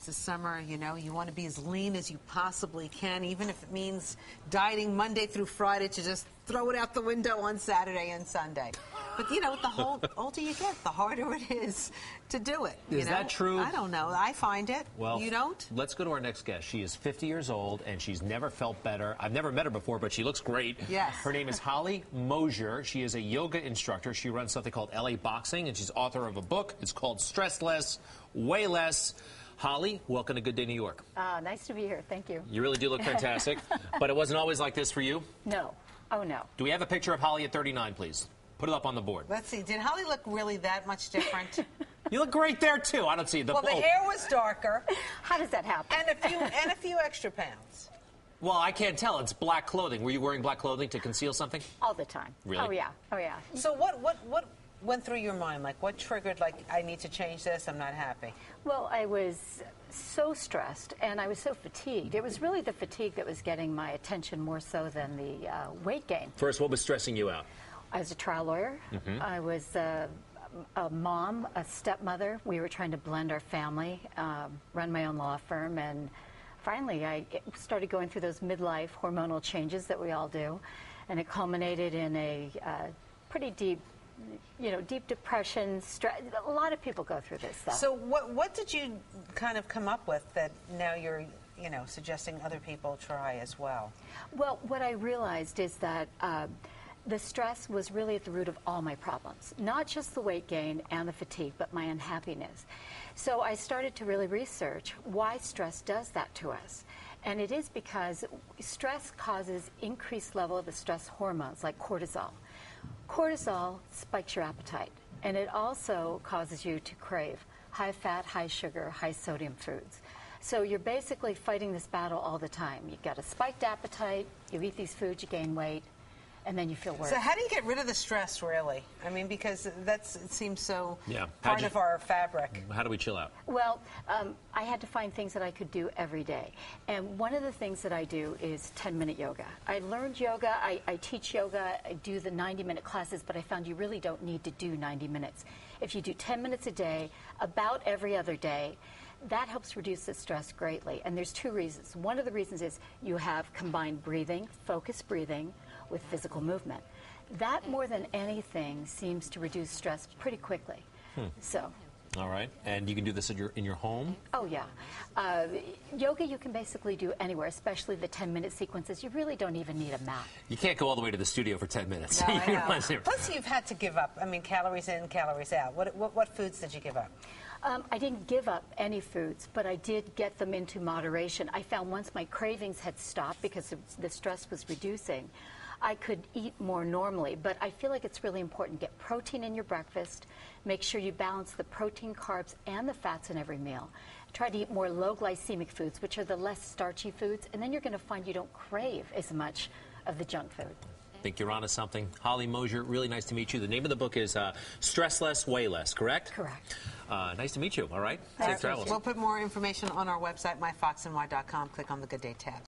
It's the summer, you know, you want to be as lean as you possibly can, even if it means dieting Monday through Friday to just throw it out the window on Saturday and Sunday. But, you know, the older you get, the harder it is to do it. Is that true? I don't know. I find it. Well, you don't? Let's go to our next guest. She is 50 years old, and she's never felt better. I've never met her before, but she looks great. Yes. Her name is Holly Mosier. She is a yoga instructor. She runs something called LA Boxing, and she's author of a book. It's called Stress Less, Weigh Less. Holly, welcome to Good Day New York. Nice to be here. Thank you. You really do look fantastic. But it wasn't always like this for you? No. Oh, no. Do we have a picture of Holly at 39, please? Put it up on the board. Let's see. Did Holly look really that much different? You look great there, too. I don't see the... Well, the hair was darker. How does that happen? And a few extra pounds. Well, I can't tell. It's black clothing. Were you wearing black clothing to conceal something? All the time. Really? Oh, yeah. Oh, yeah. So what went through your mind? Like, what triggered, like, I need to change this, I'm not happy? Well, I was so stressed, and I was so fatigued. It was really the fatigue that was getting my attention more so than the weight gain. First, what was stressing you out? I was a trial lawyer. I was a mom, a stepmother. We were trying to blend our family, run my own law firm, and finally I started going through those midlife hormonal changes that we all do, and it culminated in a pretty deep, deep depression, stress. A lot of people go through this stuff. So what did you kind of come up with that now you're, suggesting other people try as well? Well, what I realized is that the stress was really at the root of all my problems, not just the weight gain and the fatigue, but my unhappiness. So I started to really research why stress does that to us. And it is because stress causes increased level of the stress hormones like cortisol. Cortisol spikes your appetite, and it also causes you to crave high fat, high sugar, high sodium foods. So you're basically fighting this battle all the time. You've got a spiked appetite, you eat these foods, you gain weight, and then you feel worse. So how do you get rid of the stress, really? I mean, because it seems so part of our fabric. How do we chill out? Well, I had to find things that I could do every day. And one of the things that I do is 10-minute yoga. I learned yoga, I teach yoga, I do the 90-minute classes, but I found you really don't need to do 90 minutes. If you do 10 minutes a day, about every other day, that helps reduce the stress greatly. And there's two reasons. One of the reasons is you have combined breathing, focused breathing, with physical movement. That, more than anything, seems to reduce stress pretty quickly. So. All right. And you can do this in your home? Oh, yeah. Yoga you can basically do anywhere, especially the 10-minute sequences. You really don't even need a mat. You can't go all the way to the studio for 10 minutes. No, I know. Plus, you've had to give up. I mean, calories in, calories out. What foods did you give up? I didn't give up any foods, but I did get them into moderation. I found once my cravings had stopped because the stress was reducing, I could eat more normally. But I feel like it's really important to get protein in your breakfast. Make sure you balance the protein, carbs, and the fats in every meal. Try to eat more low glycemic foods, which are the less starchy foods, and then you're going to find you don't crave as much of the junk food. I think you're onto something. Holly Mosier, really nice to meet you. The name of the book is Stress Less, Weigh Less, correct? Correct. Nice to meet you, all right? Safe travels. We'll put more information on our website, myfoxny.com. Click on the Good Day tab.